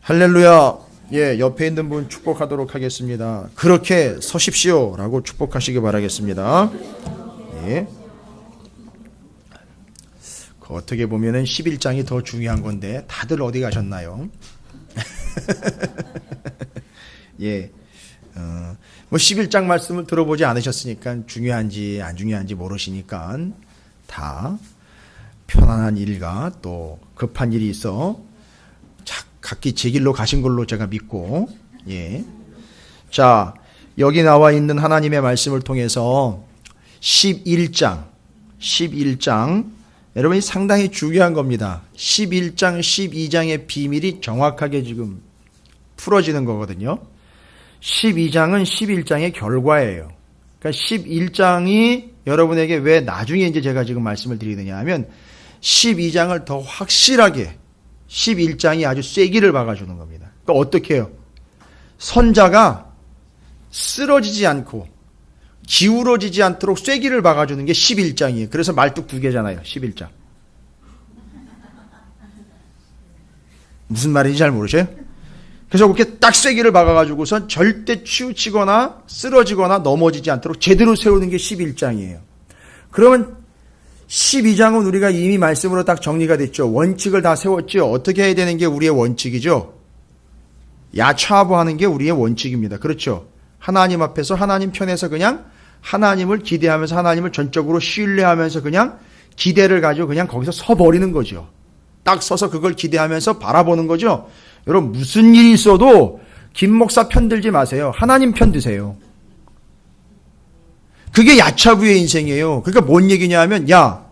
할렐루야. 예, 옆에 있는 분 축복하도록 하겠습니다. 그렇게 서십시오 라고 축복하시기 바라겠습니다. 예. 어떻게 보면은 11장이 더 중요한 건데 다들 어디 가셨나요? 예. 뭐 11장 말씀을 들어보지 않으셨으니까 중요한지 안 중요한지 모르시니까 다 편안한 일과 또 급한 일이 있어 각기 제 길로 가신 걸로 제가 믿고, 예. 자, 여기 나와 있는 하나님의 말씀을 통해서 11장, 여러분이 상당히 중요한 겁니다. 11장, 12장의 비밀이 정확하게 지금 풀어지는 거거든요. 12장은 11장의 결과예요. 그러니까 11장이 여러분에게 왜 나중에 이제 제가 지금 말씀을 드리느냐 하면 12장을 더 확실하게 11장이 아주 쐐기를 박아주는 겁니다. 그러니까 어떻게 해요? 선자가 쓰러지지 않고 기울어지지 않도록 쐐기를 박아주는 게 11장이에요. 그래서 말뚝 2개잖아요. 11장. 무슨 말인지 잘 모르세요? 그래서 그렇게 딱 쐐기를 박아가지고선 절대 치우치거나 쓰러지거나 넘어지지 않도록 제대로 세우는 게 11장이에요. 그러면 12장은 우리가 이미 말씀으로 딱 정리가 됐죠. 원칙을 다 세웠죠. 어떻게 해야 되는 게 우리의 원칙이죠. 야차하부하는 게 우리의 원칙입니다. 그렇죠. 하나님 앞에서 하나님 편에서 그냥 하나님을 기대하면서 하나님을 전적으로 신뢰하면서 그냥 기대를 가지고 그냥 거기서 서버리는 거죠. 딱 서서 그걸 기대하면서 바라보는 거죠. 여러분 무슨 일이 있어도 김 목사 편 들지 마세요. 하나님 편 드세요. 그게 야차부의 인생이에요. 그러니까 뭔 얘기냐 하면 야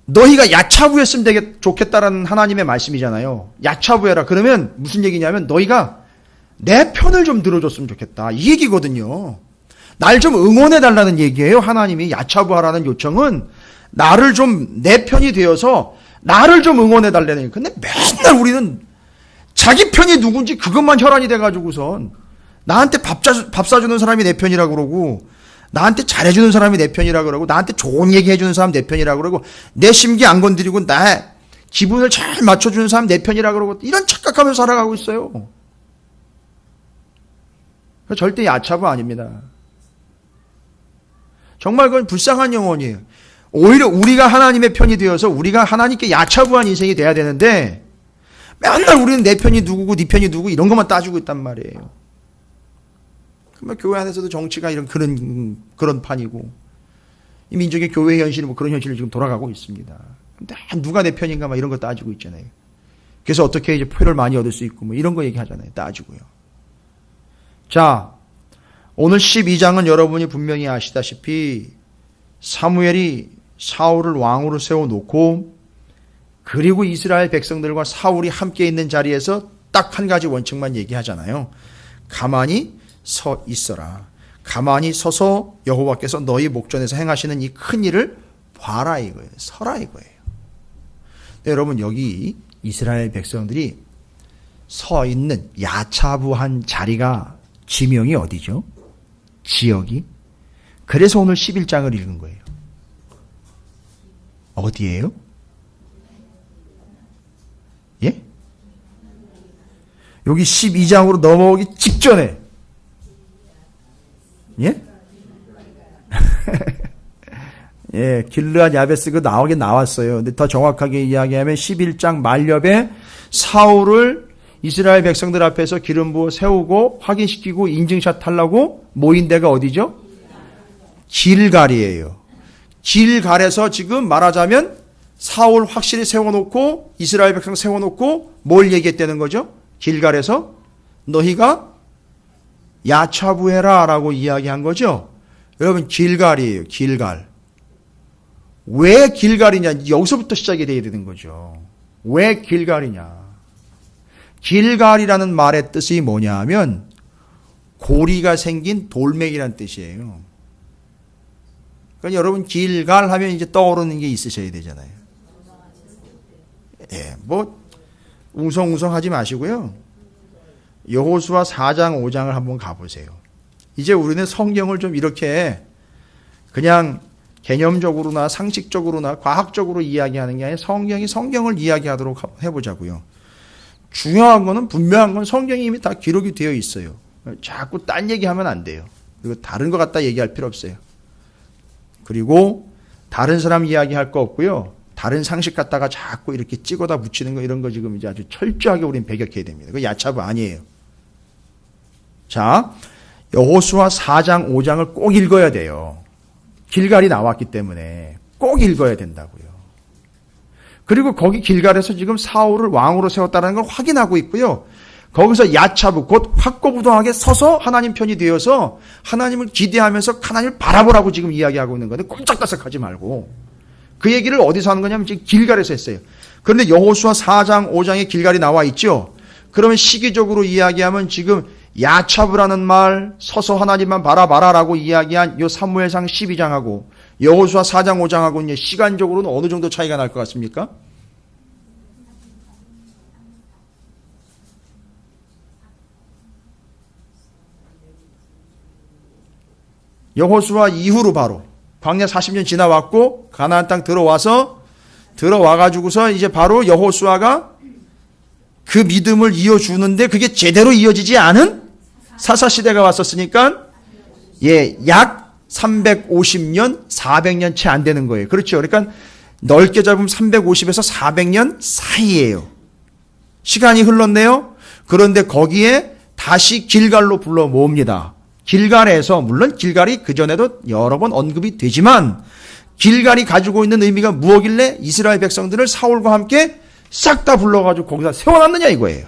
너희가 야차부였으면 좋겠다라는 하나님의 말씀이잖아요. 야차부해라. 그러면 무슨 얘기냐면 너희가 내 편을 좀 들어줬으면 좋겠다. 이 얘기거든요. 날 좀 응원해달라는 얘기예요. 하나님이 야차부하라는 요청은 나를 좀 내 편이 되어서 나를 좀 응원해달라는 얘기. 근데 맨날 우리는 자기 편이 누군지 그것만 혈안이 돼가지고선 나한테 밥 사주는 사람이 내 편이라고 그러고 나한테 잘해주는 사람이 내 편이라고 그러고 나한테 좋은 얘기 해주는 사람 내 편이라고 그러고 내 심기 안 건드리고 나 기분을 잘 맞춰주는 사람 내 편이라고 그러고 이런 착각하면서 살아가고 있어요. 절대 야차부 아닙니다. 정말 그건 불쌍한 영혼이에요. 오히려 우리가 하나님의 편이 되어서 우리가 하나님께 야차부한 인생이 돼야 되는데 맨날 우리는 내 편이 누구고 네 편이 누구고 이런 것만 따지고 있단 말이에요. 그러면 교회 안에서도 정치가 이런 그런 판이고 이 민족의 교회 현실이 뭐 그런 현실이 지금 돌아가고 있습니다. 근데 누가 내 편인가 막 이런 거 따지고 있잖아요. 그래서 어떻게 이제 표를 많이 얻을 수 있고 뭐 이런 거 얘기하잖아요. 따지고요. 자, 오늘 12장은 여러분이 분명히 아시다시피 사무엘이 사울을 왕으로 세워놓고 그리고 이스라엘 백성들과 사울이 함께 있는 자리에서 딱 한 가지 원칙만 얘기하잖아요. 가만히 서 있어라. 가만히 서서 여호와께서 너희 목전에서 행하시는 이 큰 일을 봐라 이거예요. 서라 이거예요. 네, 여러분 여기 이스라엘 백성들이 서 있는 야차부한 자리가 지명이 어디죠? 지역이. 그래서 오늘 11장을 읽은 거예요. 어디예요? 예? 여기 12장으로 넘어오기 직전에 예? 예, 길르앗 야베스 그 나오긴 나왔어요. 근데 더 정확하게 이야기하면 11장 말엽에 사울을 이스라엘 백성들 앞에서 기름 부어 세우고 확인시키고 인증샷 하려고 모인 데가 어디죠? 길갈이에요. 길갈에서 지금 말하자면 사울 확실히 세워놓고 이스라엘 백성 세워놓고 뭘 얘기했다는 거죠? 길갈에서 너희가 야차부해라 라고 이야기한 거죠. 여러분 길갈이에요. 길갈. 왜 길갈이냐? 여기서부터 시작이 돼야 되는 거죠. 왜 길갈이냐? 길갈이라는 말의 뜻이 뭐냐 하면 고리가 생긴 돌멩이라는 뜻이에요. 그러니까 여러분 길갈 하면 이제 떠오르는 게 있으셔야 되잖아요. 예, 뭐 웅성웅성 하지 마시고요. 여호수아 4장 5장을 한번 가보세요. 이제 우리는 성경을 좀 이렇게 그냥 개념적으로나 상식적으로나 과학적으로 이야기하는 게 아니라 성경이 성경을 이야기하도록 해보자고요. 중요한 거는 분명한 건 성경이 이미 다 기록이 되어 있어요. 자꾸 딴 얘기하면 안 돼요. 그리고 다른 거 갖다 얘기할 필요 없어요. 그리고 다른 사람 이야기할 거 없고요. 다른 상식 갖다가 자꾸 이렇게 찍어다 붙이는 거 이런 거 지금 이제 아주 철저하게 우린 배격해야 됩니다. 그 야차부 아니에요. 자, 여호수아 4장 5장을 꼭 읽어야 돼요. 길갈이 나왔기 때문에 꼭 읽어야 된다고요. 그리고 거기 길갈에서 지금 사울을 왕으로 세웠다는 걸 확인하고 있고요. 거기서 야차부 곧 확고부동하게 서서 하나님 편이 되어서 하나님을 기대하면서 하나님을 바라보라고 지금 이야기하고 있는 건데 꼼짝달싹하지 말고 그 얘기를 어디서 하는 거냐면 지금 길갈에서 했어요. 그런데 여호수아 4장 5장에 길갈이 나와 있죠. 그러면 시기적으로 이야기하면 지금 야차부라는 말 서서 하나님만 바라봐라라고 이야기한 요 사무엘상 12장하고 여호수아 4장 5장하고 시간적으로는 어느 정도 차이가 날 것 같습니까? 여호수아 이후로 바로 광야 40년 지나왔고 가나안 땅 들어와가지고서 이제 바로 여호수아가 그 믿음을 이어주는데 그게 제대로 이어지지 않은 사사시대가 왔었으니까 약 350년 400년 채 안 되는 거예요. 그렇죠. 그러니까 넓게 잡으면 350에서 400년 사이예요. 시간이 흘렀네요. 그런데 거기에 다시 길갈로 불러 모읍니다. 길갈에서 물론 길갈이 그전에도 여러 번 언급이 되지만 길갈이 가지고 있는 의미가 무엇길래 이스라엘 백성들을 사울과 함께 싹 다 불러가지고 거기다 세워놨느냐 이거예요.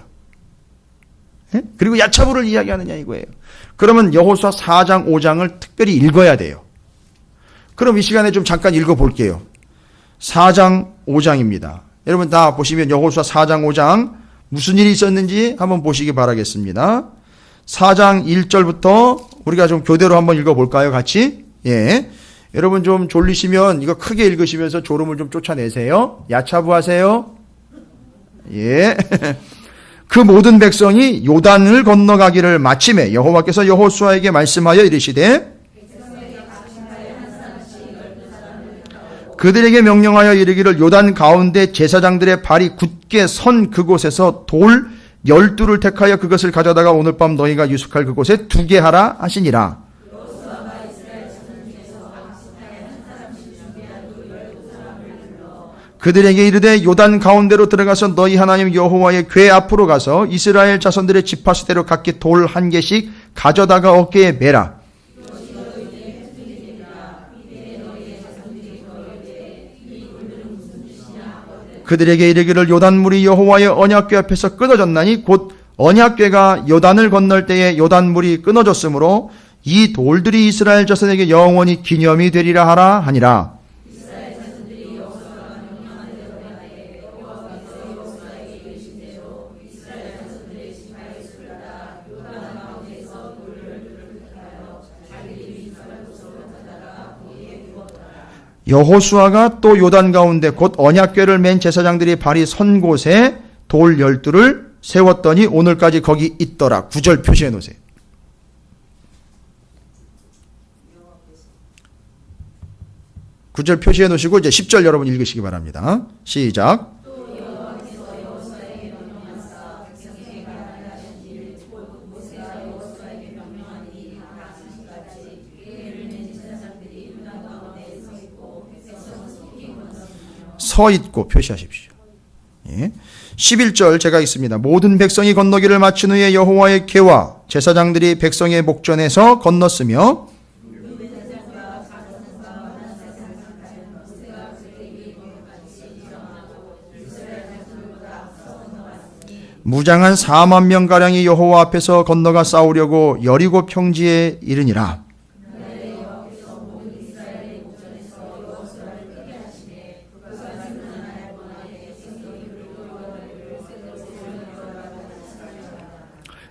그리고 야차부를 이야기하느냐 이거예요. 그러면 여호수아 4장 5장을 특별히 읽어야 돼요. 그럼 이 시간에 좀 잠깐 읽어볼게요. 4장 5장입니다. 여러분 다 보시면 여호수아 4장 5장 무슨 일이 있었는지 한번 보시기 바라겠습니다. 4장 1절부터 우리가 좀 교대로 한번 읽어볼까요? 같이? 예. 여러분 좀 졸리시면 이거 크게 읽으시면서 졸음을 좀 쫓아내세요. 야차부 하세요. 예. 그 모든 백성이 요단을 건너가기를 마침에 여호와께서 여호수아에게 말씀하여 이르시되 그들에게 명령하여 이르기를 요단 가운데 제사장들의 발이 굳게 선 그곳에서 돌 12를 택하여 그것을 가져다가 오늘 밤 너희가 유숙할 그곳에 두게 하라 하시니라. 그들에게 이르되 요단 가운데로 들어가서 너희 하나님 여호와의 궤 앞으로 가서 이스라엘 자손들의 지파수대로 각기 돌 한 개씩 가져다가 어깨에 매라. 그들에게 이르기를 요단물이 여호와의 언약궤 앞에서 끊어졌나니 곧 언약궤가 요단을 건널 때에 요단물이 끊어졌으므로 이 돌들이 이스라엘 자손에게 영원히 기념이 되리라 하라 하니라. 여호수아가 또 요단 가운데 곧 언약궤를 맨 제사장들이 발이 선 곳에 돌 12를 세웠더니 오늘까지 거기 있더라. 9절 표시해 놓으세요. 구절 표시해 놓으시고 이제 10절 여러분 읽으시기 바랍니다. 시작. 서 있고 표시하십시오. 예. 11절 제가 있습니다. 모든 백성이 건너기를 마친 후에 여호와의 궤와 제사장들이 백성의 목전에서 건넜으며 무장한 4만 명가량이 여호와 앞에서 건너가 싸우려고 여리고 평지에 이르니라.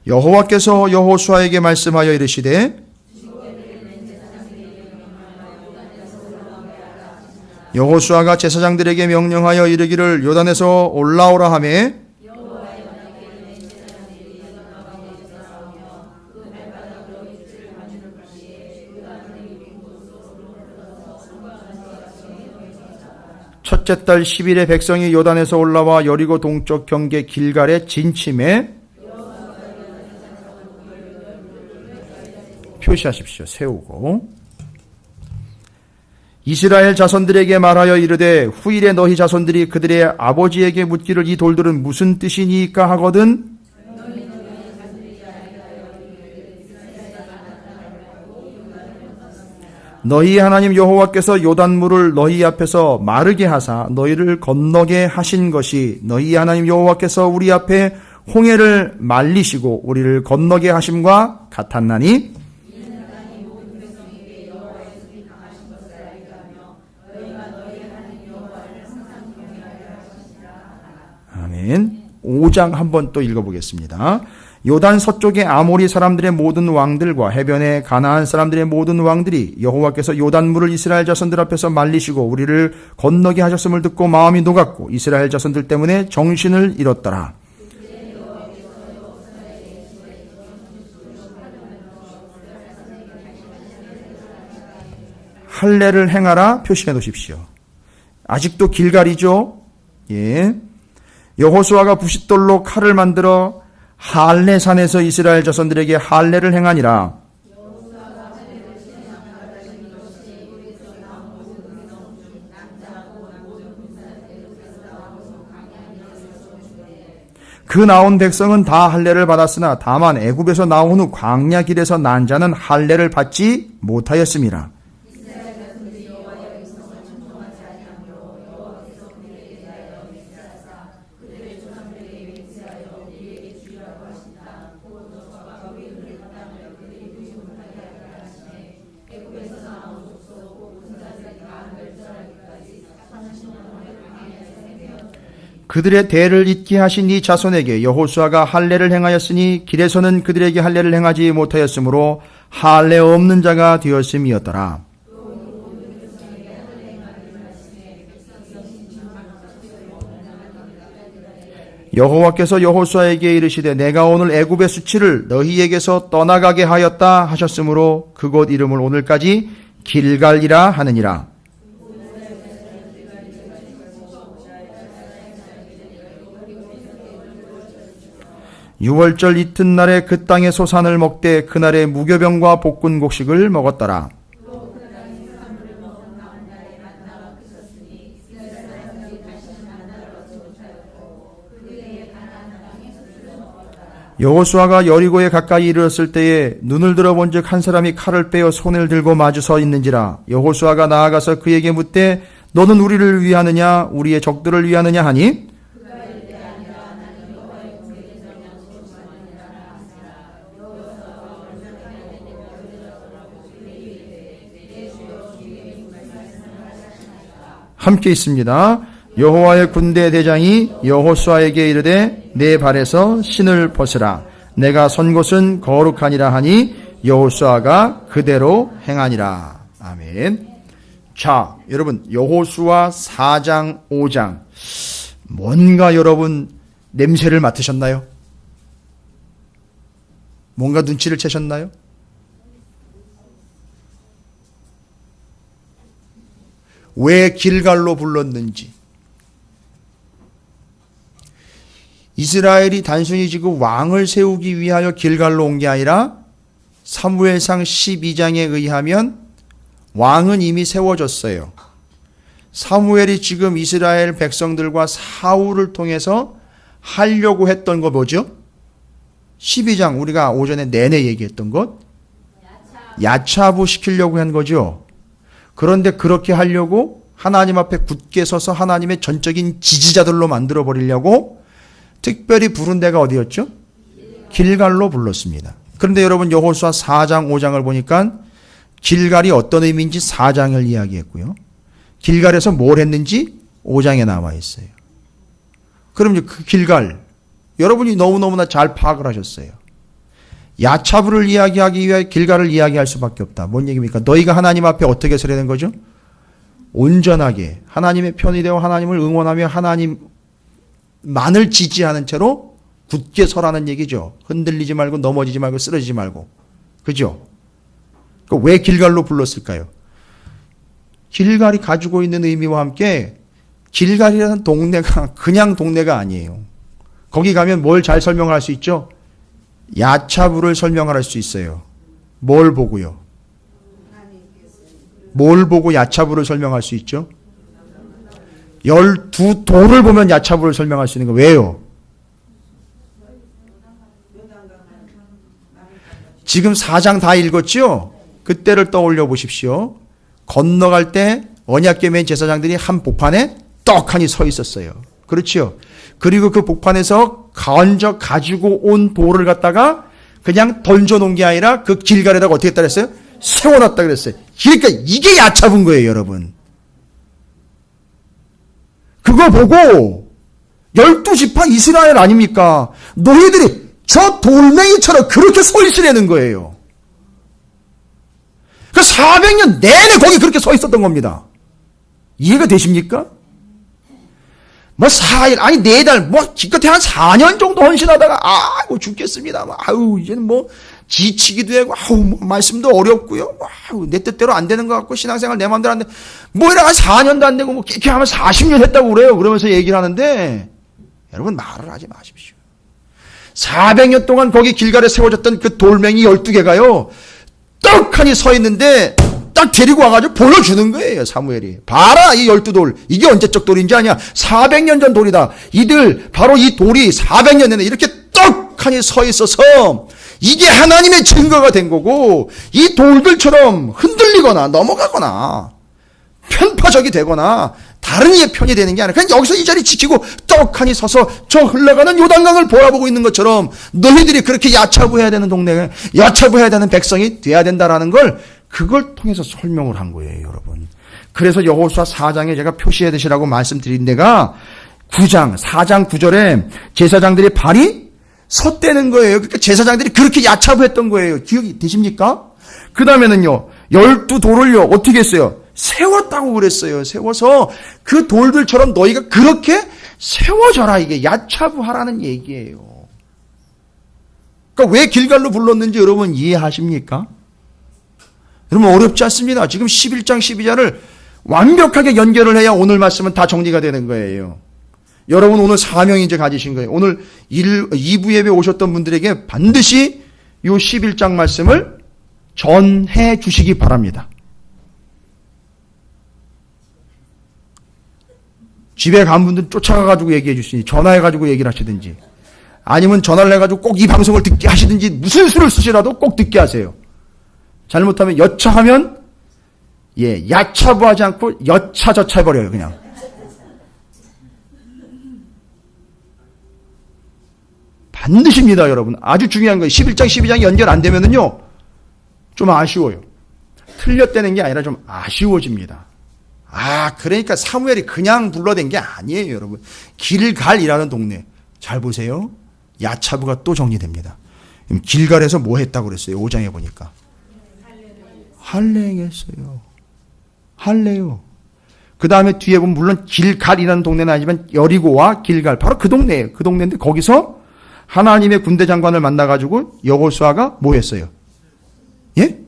여호와께서 여호수아에게 말씀하여 이르시되 여호수아가 제사장들에게 명령하여 이르기를 요단에서 올라오라 하매 첫째 달 10일에 백성이 요단에서 올라와 여리고 동쪽 경계 길갈에 진침해 표시하십시오. 세우고 이스라엘 자손들에게 말하여 이르되 후일에 너희 자손들이 그들의 아버지에게 묻기를 이 돌들은 무슨 뜻이니까 하거든 너희 하나님 여호와께서 요단물을 너희 앞에서 마르게 하사 너희를 건너게 하신 것이 너희 하나님 여호와께서 우리 앞에 홍해를 말리시고 우리를 건너게 하심과 같았나니 아멘. 5장 한번 또 읽어보겠습니다. 요단 서쪽의 아모리 사람들의 모든 왕들과 해변의 가나안 사람들의 모든 왕들이 여호와께서 요단물을 이스라엘 자손들 앞에서 말리시고 우리를 건너게 하셨음을 듣고 마음이 녹았고 이스라엘 자손들 때문에 정신을 잃었더라. 할례를 행하라 표시해 놓으십시오. 아직도 길갈이죠. 예. 여호수아가 부싯돌로 칼을 만들어 할례산에서 이스라엘 자손들에게 할례를 행하니라. 그 나온 백성은 다 할례를 받았으나 다만 애굽에서 나온 후 광야 길에서 난 자는 할례를 받지 못하였음이라. 그들의 대를 잇게 하신 이 자손에게 여호수아가 할례를 행하였으니 길에서는 그들에게 할례를 행하지 못하였으므로 할례 없는 자가 되었음이었더라. 여호와께서 여호수아에게 이르시되 내가 오늘 애굽의 수치를 너희에게서 떠나가게 하였다 하셨으므로 그곳 이름을 오늘까지 길갈이라 하느니라. 유월절 이튿날에 그 땅의 소산을 먹되 그날에 무교병과 볶은 곡식을 먹었더라. 여호수아가 여리고에 가까이 이르렀을 때에 눈을 들어본즉 한 사람이 칼을 빼어 손을 들고 마주 서 있는지라. 여호수아가 나아가서 그에게 묻되 너는 우리를 위하느냐 우리의 적들을 위하느냐 하니 함께 있습니다. 여호와의 군대 대장이 여호수아에게 이르되 내 발에서 신을 벗으라. 내가 선 곳은 거룩하니라 하니 여호수아가 그대로 행하니라. 아멘. 자, 여러분 여호수아 4장 5장 뭔가 여러분 냄새를 맡으셨나요? 뭔가 눈치를 채셨나요? 왜 길갈로 불렀는지. 이스라엘이 단순히 지금 왕을 세우기 위하여 길갈로 온 게 아니라 사무엘상 12장에 의하면 왕은 이미 세워졌어요. 사무엘이 지금 이스라엘 백성들과 사울을 통해서 하려고 했던 거 뭐죠? 12장 우리가 오전에 내내 얘기했던 것 야차부 시키려고 한 거죠. 그런데 그렇게 하려고 하나님 앞에 굳게 서서 하나님의 전적인 지지자들로 만들어 버리려고 특별히 부른 데가 어디였죠? 길갈로 불렀습니다. 그런데 여러분 여호수아 4장 5장을 보니까 길갈이 어떤 의미인지 4장을 이야기했고요. 길갈에서 뭘 했는지 5장에 나와 있어요. 그럼 이제 그 길갈 여러분이 너무너무나 잘 파악을 하셨어요. 야차부를 이야기하기 위해 길갈을 이야기할 수밖에 없다. 뭔 얘기입니까? 너희가 하나님 앞에 어떻게 서야 되는 거죠? 온전하게 하나님의 편이 되어 하나님을 응원하며 하나님만을 지지하는 채로 굳게 서라는 얘기죠. 흔들리지 말고 넘어지지 말고 쓰러지지 말고. 그죠? 왜 길갈로 불렀을까요? 길갈이 가지고 있는 의미와 함께 길갈이라는 동네가 그냥 동네가 아니에요. 거기 가면 뭘 잘 설명할 수 있죠? 야차부를 설명할 수 있어요. 뭘 보고요? 뭘 보고 야차부를 설명할 수 있죠? 12돌을 보면 야차부를 설명할 수 있는 거 왜요? 지금 4장 다 읽었죠? 그때를 떠올려 보십시오. 건너갈 때 언약궤 맨 제사장들이 한 복판에 떡하니 서 있었어요. 그렇죠? 그리고 그 복판에서 건져 가지고 온 돌을 갖다가 그냥 던져놓은 게 아니라 그 길갈에다가 어떻게 했다 그랬어요? 세워놨다 그랬어요. 그러니까 이게 야차부인 거예요, 여러분. 그거 보고 12지파 이스라엘 아닙니까? 너희들이 저 돌멩이처럼 그렇게 서 있으려는 거예요. 그 400년 내내 거기 그렇게 서 있었던 겁니다. 이해가 되십니까? 뭐 4일, 아니 4달, 뭐 기껏해 한 4년 정도 헌신하다가 아이고 죽겠습니다. 아유 이제는 뭐 지치기도 하고 아우 뭐 말씀도 어렵고요. 아우 내 뜻대로 안 되는 것 같고 신앙생활 내 마음대로 안 돼. 뭐 이래 한 4년도 안 되고 뭐 이렇게 하면 40년 했다고 그래요. 그러면서 얘기를 하는데 여러분 말을 하지 마십시오. 400년 동안 거기 길갈에 세워졌던 그 돌멩이 12개가요. 떡하니 서 있는데 딱 데리고 와가지고 보여주는 거예요. 사무엘이. 봐라 이 12돌. 이게 언제적 돌인지 아냐. 400년 전 돌이다. 이들 바로 이 돌이 400년 내내 이렇게 떡하니 서 있어서 이게 하나님의 증거가 된 거고 이 돌들처럼 흔들리거나 넘어가거나 편파적이 되거나 다른 이의 편이 되는 게 아니라 그냥 여기서 이 자리 지키고 떡하니 서서 저 흘러가는 요단강을 바라보고 있는 것처럼 너희들이 그렇게 야차부해야 되는 동네에 야차부해야 되는 백성이 돼야 된다라는 걸 그걸 통해서 설명을 한 거예요, 여러분. 그래서 여호수아 4장에 제가 표시해 두시라고 말씀드린 데가 9장, 4장 9절에 제사장들의 발이 섰대는 거예요. 그러니까 제사장들이 그렇게 야차부했던 거예요. 기억이 되십니까? 그 다음에는요, 12돌을요, 어떻게 했어요? 세웠다고 그랬어요. 세워서 그 돌들처럼 너희가 그렇게 세워져라. 이게 야차부하라는 얘기예요. 그러니까 왜 길갈로 불렀는지 여러분 이해하십니까? 여러분 어렵지 않습니다. 지금 11장 12장을 완벽하게 연결을 해야 오늘 말씀은 다 정리가 되는 거예요. 여러분 오늘 사명이 이제 가지신 거예요. 오늘 2부 예배 오셨던 분들에게 반드시 이 11장 말씀을 전해 주시기 바랍니다. 집에 간 분들 쫓아가가지고 얘기해 주시니 전화해가지고 얘기를 하시든지 아니면 전화를 해가지고 꼭 이 방송을 듣게 하시든지 무슨 수를 쓰시라도 꼭 듣게 하세요. 잘못하면 여차하면 야차부하지 않고 여차저차 해버려요. 그냥. 반드시입니다, 여러분. 아주 중요한 거예요. 11장 12장이 연결 안 되면은요 좀 아쉬워요. 틀렸다는 게 아니라 좀 아쉬워집니다. 그러니까 사무엘이 그냥 불러댄 게 아니에요, 여러분. 길갈이라는 동네. 잘 보세요. 야차부가 또 정리됩니다. 길갈에서 뭐 했다고 그랬어요? 5장에 보니까. 할례했어요. 할례요. 그 다음에 뒤에 보면 물론 길갈이라는 동네는 아니지만 여리고와 길갈. 바로 그 동네예요. 그 동네인데 거기서 하나님의 군대 장관을 만나가지고 여호수아가 뭐 했어요? 예?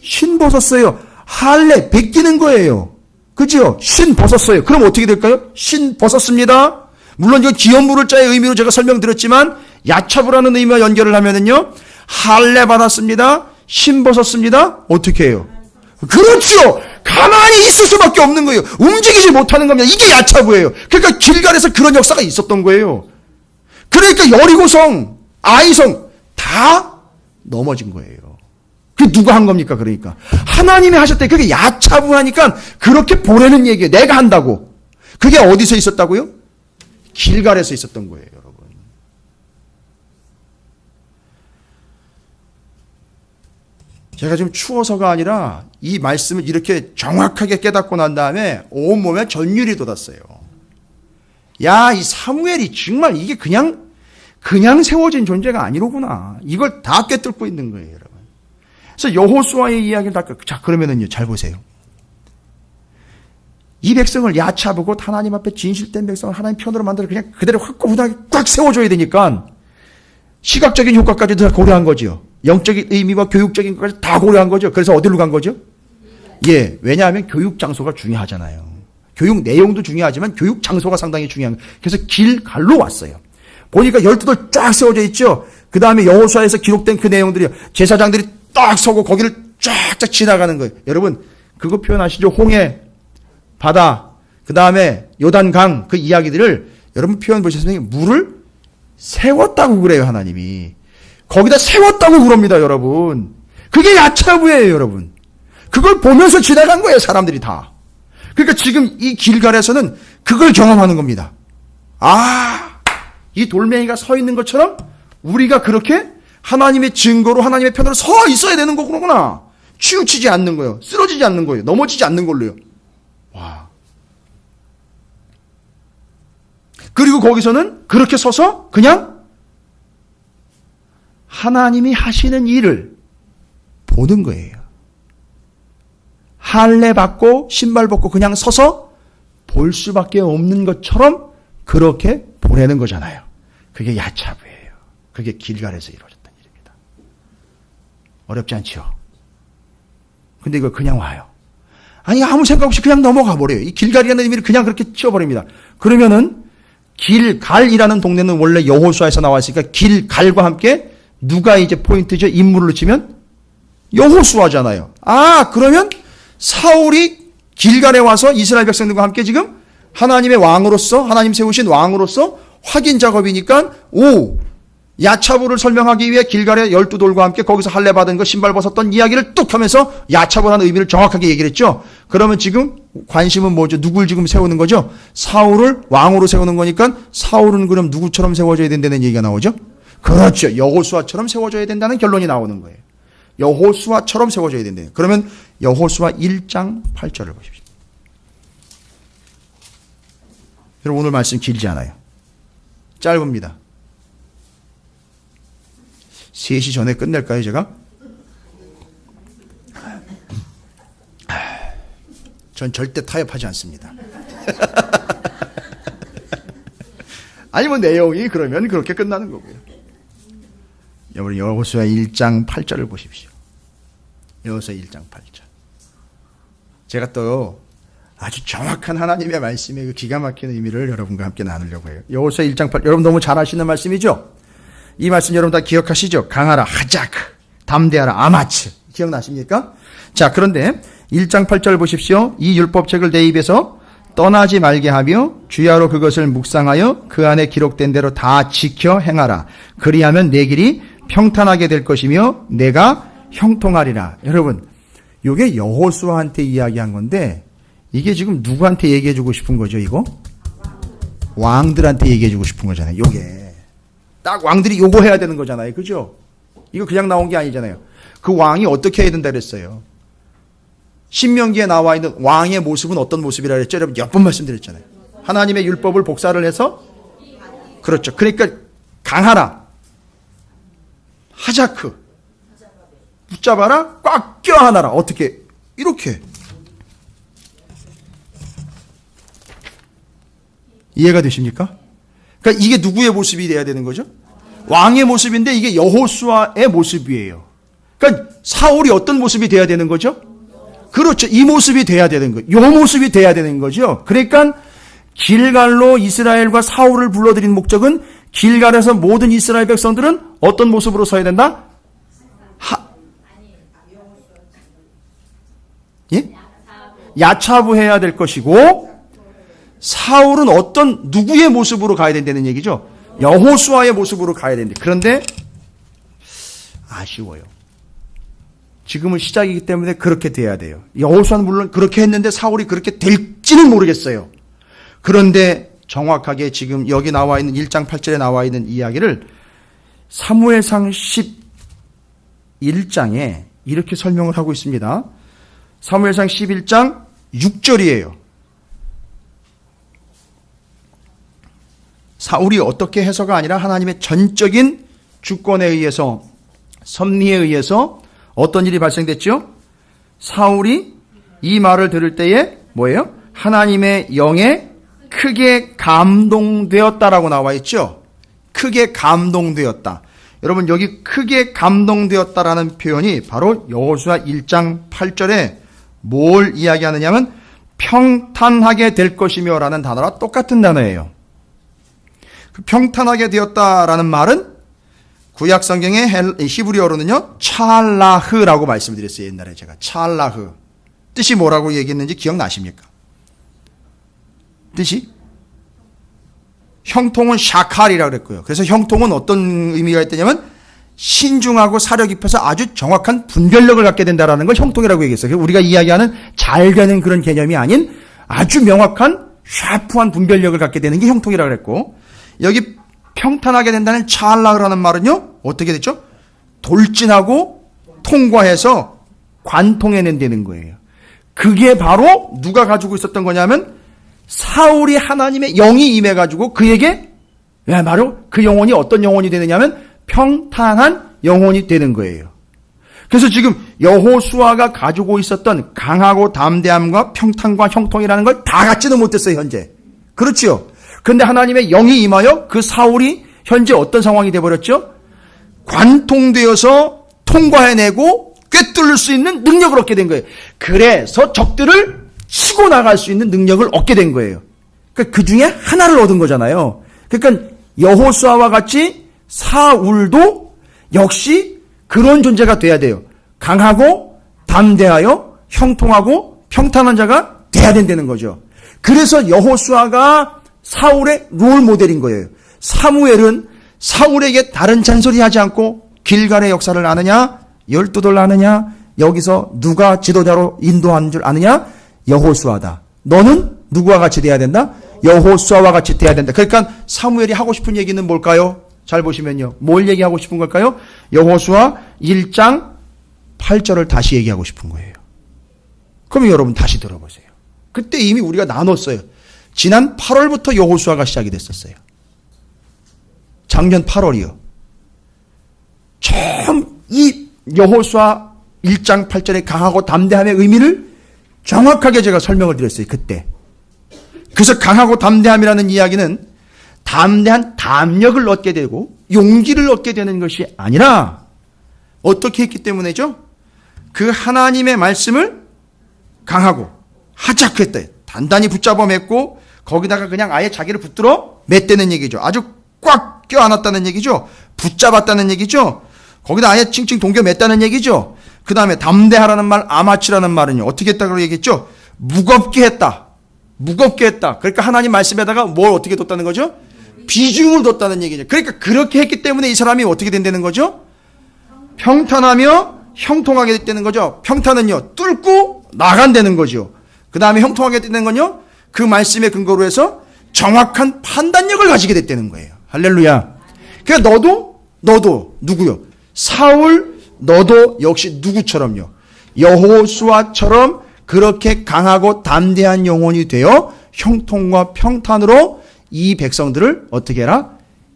신 벗었어요. 할례, 베끼는 거예요. 그죠? 신 벗었어요. 그럼 어떻게 될까요? 신 벗었습니다. 물론 이거 기업물을 자의 의미로 제가 설명드렸지만 야차부라는 의미와 연결을 하면은요. 할례 받았습니다. 신 벗었습니다. 어떻게 해요? 그렇죠. 가만히 있을 수밖에 없는 거예요. 움직이지 못하는 겁니다. 이게 야차부예요. 그러니까 길갈에서 그런 역사가 있었던 거예요. 그러니까 여리고성, 아이성 다 넘어진 거예요. 그게 누가 한 겁니까? 그러니까 하나님이 하셨대. 그게 야차부하니까 그렇게 보내는 얘기예요. 내가 한다고. 그게 어디서 있었다고요? 길갈에서 있었던 거예요, 여러분. 제가 지금 추워서가 아니라 이 말씀을 이렇게 정확하게 깨닫고 난 다음에 온몸에 전율이 돋았어요. 야, 이 사무엘이 정말 이게 그냥 세워진 존재가 아니로구나. 이걸 다 꿰뚫고 있는 거예요, 여러분. 그래서 여호수아의 이야기를 자, 그러면은요, 잘 보세요. 이 백성을 야차보고 하나님 앞에 진실된 백성을 하나님 편으로 만들어 그냥 그대로 확고부당하게 꽉 세워줘야 되니까 시각적인 효과까지도 다 고려한 거죠. 영적인 의미와 교육적인 것까지 다 고려한 거죠. 그래서 어디로 간 거죠? 왜냐하면 교육 장소가 중요하잖아요. 교육 내용도 중요하지만 교육 장소가 상당히 중요한 거예요. 그래서 길갈로 왔어요. 보니까 12돌 쫙 세워져 있죠. 그 다음에 여호수아에서 기록된 그 내용들이 제사장들이 딱 서고 거기를 쫙쫙 지나가는 거예요. 여러분 그거 표현하시죠. 홍해, 바다, 그 다음에 요단강 그 이야기들을 여러분 표현 보셨으면 물을 세웠다고 그래요. 하나님이. 거기다 세웠다고 그럽니다. 여러분. 그게 야차부예요. 여러분. 그걸 보면서 지나간 거예요. 사람들이 다. 그러니까 지금 이 길갈에서는 그걸 경험하는 겁니다. 아, 이 돌멩이가 서 있는 것처럼 우리가 그렇게 하나님의 증거로 하나님의 편으로 서 있어야 되는 거구나. 치우치지 않는 거예요. 쓰러지지 않는 거예요. 넘어지지 않는 걸로요. 와. 그리고 거기서는 그렇게 서서 그냥 하나님이 하시는 일을 보는 거예요. 할례 받고 신발 벗고 그냥 서서 볼 수밖에 없는 것처럼 그렇게 보내는 거잖아요. 그게 야차부예요. 그게 길갈에서 이루어졌던 일입니다. 어렵지 않죠? 근데 이거 그냥 와요. 아니 아무 생각 없이 그냥 넘어가 버려요. 이 길갈이라는 의미를 그냥 그렇게 치워버립니다. 그러면은 길갈이라는 동네는 원래 여호수아에서 나왔으니까 길갈과 함께 누가 이제 포인트죠? 인물로 치면 여호수아잖아요. 아 그러면 사울이 길갈에 와서 이스라엘 백성들과 함께 지금 하나님의 왕으로서 하나님 세우신 왕으로서 확인 작업이니까 야차부를 설명하기 위해 길갈의 12돌과 함께 거기서 할례 받은 거 신발 벗었던 이야기를 뚝 하면서 야차부라는 의미를 정확하게 얘기를 했죠. 그러면 지금 관심은 뭐죠? 누굴 지금 세우는 거죠? 사울을 왕으로 세우는 거니까 사울은 그럼 누구처럼 세워져야 된다는 얘기가 나오죠? 그렇죠. 여호수아처럼 세워져야 된다는 결론이 나오는 거예요. 여호수아처럼 세워져야 된대요. 그러면 여호수아 1장 8절을 보십시오. 여러분 오늘 말씀 길지 않아요. 짧습니다. 3시 전에 끝낼까요 제가? 전 절대 타협하지 않습니다. 아니 뭐 내용이 그러면 그렇게 끝나는 거고요. 여러분 여호수아 1장 8절을 보십시오. 여호수아 1장 8절. 제가 또 아주 정확한 하나님의 말씀의 그 기가 막힌 의미를 여러분과 함께 나누려고 해요. 여호수아 1장 8절. 여러분 너무 잘 아시는 말씀이죠? 이 말씀 여러분 다 기억하시죠? 강하라, 하자크, 담대하라, 아마츠. 기억나십니까? 자, 그런데 1장 8절 보십시오. 이 율법책을 내 입에서 떠나지 말게 하며 주야로 그것을 묵상하여 그 안에 기록된 대로 다 지켜 행하라. 그리하면 내 길이 평탄하게 될 것이며 내가 형통하리라. 여러분, 이게 여호수아한테 이야기한 건데 이게 지금 누구한테 얘기해주고 싶은 거죠? 이거? 왕들한테 얘기해주고 싶은 거잖아요. 이게. 딱 왕들이 요거 해야 되는 거잖아요. 그죠? 이거 그냥 나온 게 아니잖아요. 그 왕이 어떻게 해야 된다 그랬어요. 신명기에 나와 있는 왕의 모습은 어떤 모습이라 그랬죠? 여러분 몇 번 말씀드렸잖아요. 하나님의 율법을 복사를 해서 그렇죠. 그러니까 강하라, 하자크, 붙잡아라, 꽉 껴안아라. 어떻게? 이렇게. 이해가 되십니까? 그러니까 이게 누구의 모습이 돼야 되는 거죠? 왕의 모습인데 이게 여호수아의 모습이에요. 그러니까 사울이 어떤 모습이 돼야 되는 거죠? 그렇죠. 이 모습이 돼야 되는 거예요. 이 모습이 돼야 되는 거죠. 그러니까 길갈로 이스라엘과 사울을 불러들인 목적은 길갈에서 모든 이스라엘 백성들은 어떤 모습으로 서야 된다? 예? 야차부해야 될 것이고 사울은 어떤 누구의 모습으로 가야 된다는 얘기죠? 여호수아의 모습으로 가야 된다. 그런데 아쉬워요. 지금은 시작이기 때문에 그렇게 돼야 돼요. 여호수아는 물론 그렇게 했는데 사울이 그렇게 될지는 모르겠어요. 그런데 정확하게 지금 여기 나와 있는 1장 8절에 나와 있는 이야기를 사무엘상 11장에 이렇게 설명을 하고 있습니다. 사무엘상 11장 6절이에요. 사울이 어떻게 해서가 아니라 하나님의 전적인 주권에 의해서 섭리에 의해서 어떤 일이 발생됐죠? 사울이 이 말을 들을 때에 뭐예요? 하나님의 영에 크게 감동되었다라고 나와 있죠? 크게 감동되었다. 여러분 여기 크게 감동되었다라는 표현이 바로 여호수아 1장 8절에 뭘 이야기하느냐면 평탄하게 될 것이며 라는 단어와 똑같은 단어예요. 그 평탄하게 되었다라는 말은 구약 성경의 히브리어로는요, 찰라흐라고 말씀을 드렸어요. 옛날에 제가 찰라흐. 뜻이 뭐라고 얘기했는지 기억나십니까? 뜻이? 형통은 샤칼이라고 그랬고요. 그래서 형통은 어떤 의미가 있다냐면 신중하고 사려 깊어서 아주 정확한 분별력을 갖게 된다는 걸 형통이라고 얘기했어요. 우리가 이야기하는 잘 되는 그런 개념이 아닌 아주 명확한 샤프한 분별력을 갖게 되는 게 형통이라고 그랬고, 여기 평탄하게 된다는 찰라흐라는 말은요, 어떻게 됐죠? 돌진하고 통과해서 관통해낸다는 거예요. 그게 바로 누가 가지고 있었던 거냐면 사울이 하나님의 영이 임해가지고 그에게 바로 그 영혼이 어떤 영혼이 되느냐면 평탄한 영혼이 되는 거예요. 그래서 지금 여호수아가 가지고 있었던 강하고 담대함과 평탄과 형통이라는 걸 다 갖지는 못했어요, 현재. 그렇지요. 그런데 하나님의 영이 임하여 그 사울이 현재 어떤 상황이 되어버렸죠? 관통되어서 통과해내고 꿰뚫을 수 있는 능력을 얻게 된 거예요. 그래서 적들을 치고 나갈 수 있는 능력을 얻게 된 거예요. 그러니까 그 중에 하나를 얻은 거잖아요. 그러니까 여호수아와 같이 사울도 역시 그런 존재가 돼야 돼요. 강하고 담대하여 형통하고 평탄한 자가 돼야 된다는 거죠. 그래서 여호수아가 사울의 롤 모델인 거예요. 사무엘은 사울에게 다른 잔소리 하지 않고 길갈의 역사를 아느냐? 12돌 아느냐? 여기서 누가 지도자로 인도하는 줄 아느냐? 여호수아다. 너는 누구와 같이 돼야 된다? 여호수아와 같이 돼야 된다. 그러니까 사무엘이 하고 싶은 얘기는 뭘까요? 잘 보시면요. 뭘 얘기하고 싶은 걸까요? 여호수아 1장 8절을 다시 얘기하고 싶은 거예요. 그러면 여러분 다시 들어보세요. 그때 이미 우리가 나눴어요. 지난 8월부터 여호수아가 시작이 됐었어요. 작년 8월이요. 처음 이 여호수아 1장 8절의 강하고 담대함의 의미를 정확하게 제가 설명을 드렸어요. 그때. 그래서 강하고 담대함이라는 이야기는 담대한 담력을 얻게 되고 용기를 얻게 되는 것이 아니라 어떻게 했기 때문이죠? 그 하나님의 말씀을 강하고 하자크 했다. 단단히 붙잡아 맸고 거기다가 그냥 아예 자기를 붙들어 맸다는 얘기죠. 아주 꽉 껴안았다는 얘기죠. 붙잡았다는 얘기죠. 거기다 아예 칭칭 동겨 맸다는 얘기죠. 그 다음에 담대하라는 말, 아마치라는 말은요. 어떻게 했다고 얘기했죠? 무겁게 했다. 무겁게 했다. 그러니까 하나님 말씀에다가 뭘 어떻게 뒀다는 거죠? 비중을 뒀다는 얘기죠. 그러니까 그렇게 했기 때문에 이 사람이 어떻게 된다는 거죠? 평탄하며 형통하게 됐다는 거죠. 평탄은요, 뚫고 나간다는 거죠. 그 다음에 형통하게 됐다는 건요, 그 말씀의 근거로 해서 정확한 판단력을 가지게 됐다는 거예요. 할렐루야. 그러니까 너도 누구요? 사울, 너도 역시 누구처럼요? 여호수아처럼 그렇게 강하고 담대한 영혼이 되어 형통과 평탄으로 이 백성들을 어떻게 해라?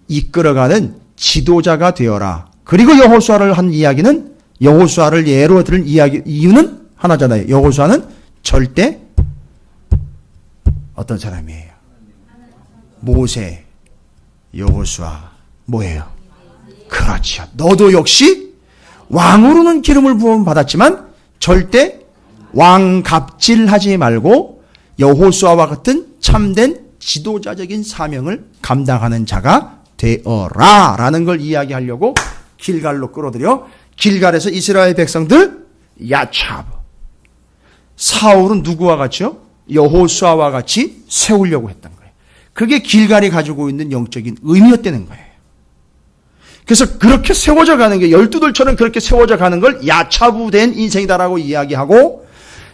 이끌어가는 지도자가 되어라. 그리고 여호수아를 한 이야기는 여호수아를 예로 들은 이유는 하나잖아요. 여호수아는 절대 어떤 사람이에요? 모세, 여호수아 뭐예요? 그렇죠. 너도 역시 왕으로는 기름을 부음 받았지만 절대 왕갑질하지 말고 여호수아와 같은 참된 지도자적인 사명을 감당하는 자가 되어라 라는 걸 이야기하려고 길갈로 끌어들여 길갈에서 이스라엘 백성들 야차브 사울은 누구와 같이요? 여호수아와 같이 세우려고 했던 거예요. 그게 길갈이 가지고 있는 영적인 의미였다는 거예요. 그래서 그렇게 세워져 가는 게 12돌처럼 그렇게 세워져 가는 걸 야차부된 인생이다라고 이야기하고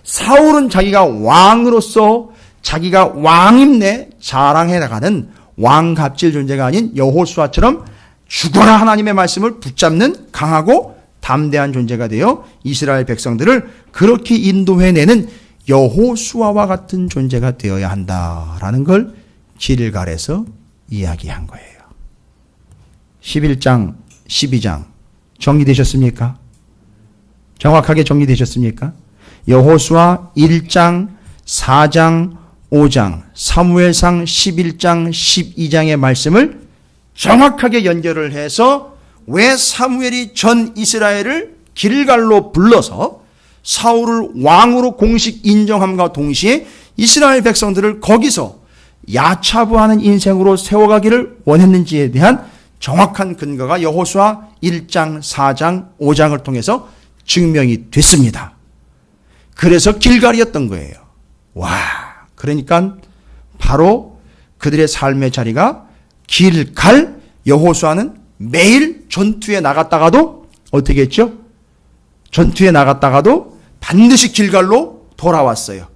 사울은 자기가 왕으로서 자기가 왕임내 자랑해 나가는 왕갑질 존재가 아닌 여호수아처럼 죽어라 하나님의 말씀을 붙잡는 강하고 담대한 존재가 되어 이스라엘 백성들을 그렇게 인도해내는 여호수아와 같은 존재가 되어야 한다라는 걸 길갈에서 이야기한 거예요. 11장, 12장 정리되셨습니까? 정확하게 정리되셨습니까? 여호수아 1장, 4장, 5장, 사무엘상 11장, 12장의 말씀을 정확하게 연결을 해서 왜 사무엘이 전 이스라엘을 길갈로 불러서 사울을 왕으로 공식 인정함과 동시에 이스라엘 백성들을 거기서 야차부하는 인생으로 세워가기를 원했는지에 대한 정확한 근거가 여호수아 1장, 4장, 5장을 통해서 증명이 됐습니다. 그래서 길갈이었던 거예요. 와, 그러니까 바로 그들의 삶의 자리가 길갈. 여호수아는 매일 전투에 나갔다가도 어떻게 했죠? 전투에 나갔다가도 반드시 길갈로 돌아왔어요.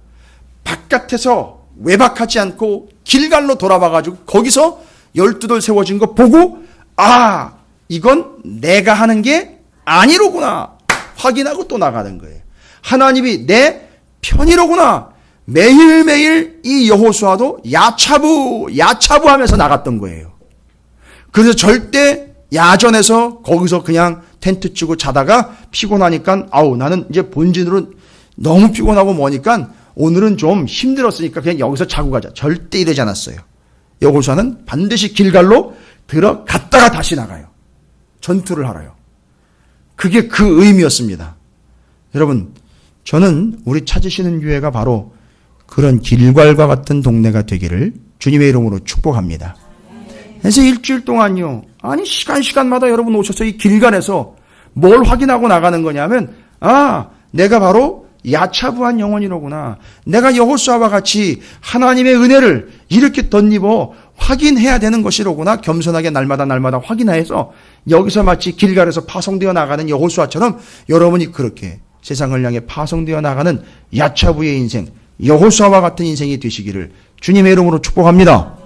바깥에서 외박하지 않고 길갈로 돌아와가지고 거기서 12돌 세워진 거 보고 아, 이건 내가 하는 게 아니로구나 확인하고 또 나가는 거예요. 하나님이 내 편이로구나. 매일매일 이 여호수아도 야차부 하면서 나갔던 거예요. 그래서 절대 야전에서 거기서 그냥 텐트 치고 자다가 피곤하니까 아우 나는 이제 본진으로 너무 피곤하고 뭐니까 오늘은 좀 힘들었으니까 그냥 여기서 자고 가자. 절대 이러지 않았어요. 여호수아는 반드시 길갈로 들어갔다가 다시 나가요. 전투를 하러요. 그게 그 의미였습니다. 여러분, 저는 우리 찾으시는 교회가 바로 그런 길갈과 같은 동네가 되기를 주님의 이름으로 축복합니다. 그래서 일주일 동안요. 아니 시간마다 여러분 오셔서 이 길갈에서 뭘 확인하고 나가는 거냐면 아, 내가 바로 야차부한 영혼이로구나. 내가 여호수아와 같이 하나님의 은혜를 이렇게 덧입어 확인해야 되는 것이로구나. 겸손하게 날마다 확인해서 여기서 마치 길갈에서 파송되어 나가는 여호수아처럼 여러분이 그렇게 세상을 향해 파송되어 나가는 야차부의 인생, 여호수아와 같은 인생이 되시기를 주님의 이름으로 축복합니다.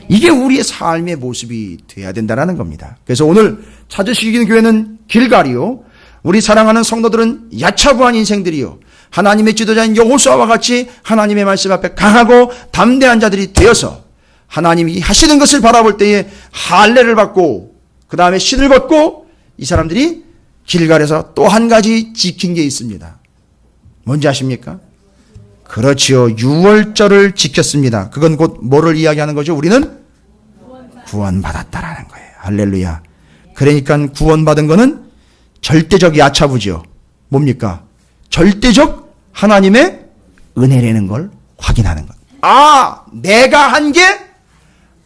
이게 우리의 삶의 모습이 돼야 된다는 겁니다. 그래서 오늘 찾으시는 교회는 길갈이요. 우리 사랑하는 성도들은 야차부한 인생들이요. 하나님의 지도자인 여호수아와 같이 하나님의 말씀 앞에 강하고 담대한 자들이 되어서 하나님이 하시는 것을 바라볼 때에 할례를 받고 그 다음에 신을 받고 이 사람들이 길갈에서 또 한 가지 지킨 게 있습니다. 뭔지 아십니까? 그렇지요. 유월절을 지켰습니다. 그건 곧 뭐를 이야기하는 거죠? 우리는 구원받았다라는 거예요. 할렐루야. 그러니까 구원받은 거는 절대적 야차부죠. 뭡니까? 절대적 하나님의 은혜라는 걸 확인하는 것. 아, 내가 한 게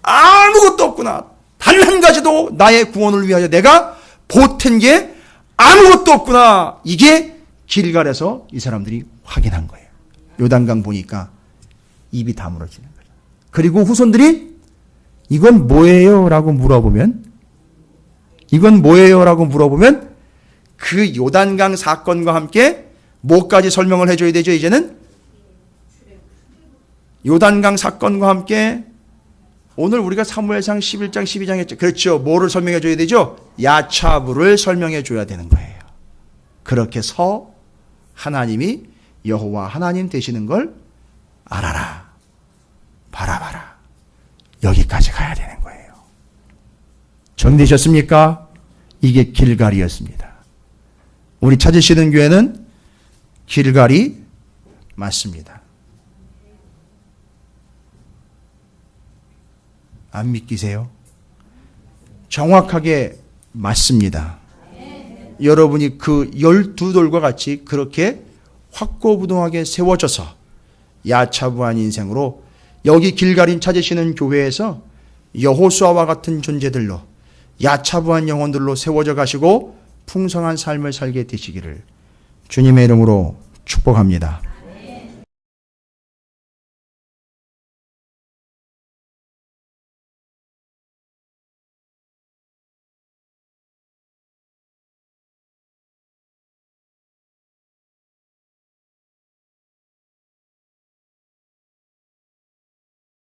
아무것도 없구나. 단 한 가지도 나의 구원을 위하여 내가 보탠 게 아무것도 없구나. 이게 길갈에서 이 사람들이 확인한 거예요. 요단강 보니까 입이 다물어지는 거죠. 그리고 후손들이 이건 뭐예요? 라고 물어보면 그 요단강 사건과 함께 뭐까지 설명을 해줘야 되죠? 이제는 요단강 사건과 함께 오늘 우리가 사무엘상 11장 12장 했죠. 그렇죠. 뭐를 설명해 줘야 되죠? 야차부를 설명해 줘야 되는 거예요. 그렇게 서 하나님이 여호와 하나님 되시는 걸 알아라. 바라봐라. 여기까지 가야 되는 거예요. 정리되셨습니까? 이게 길갈이었습니다. 우리 찾으시는 교회는 길갈이 맞습니다. 안 믿기세요? 정확하게 맞습니다. 여러분이 그 12돌과 같이 그렇게 확고부동하게 세워져서 야차부한 인생으로 여기 길갈인 찾으시는 교회에서 여호수아와 같은 존재들로 야차부한 영혼들로 세워져 가시고 풍성한 삶을 살게 되시기를 주님의 이름으로 축복합니다.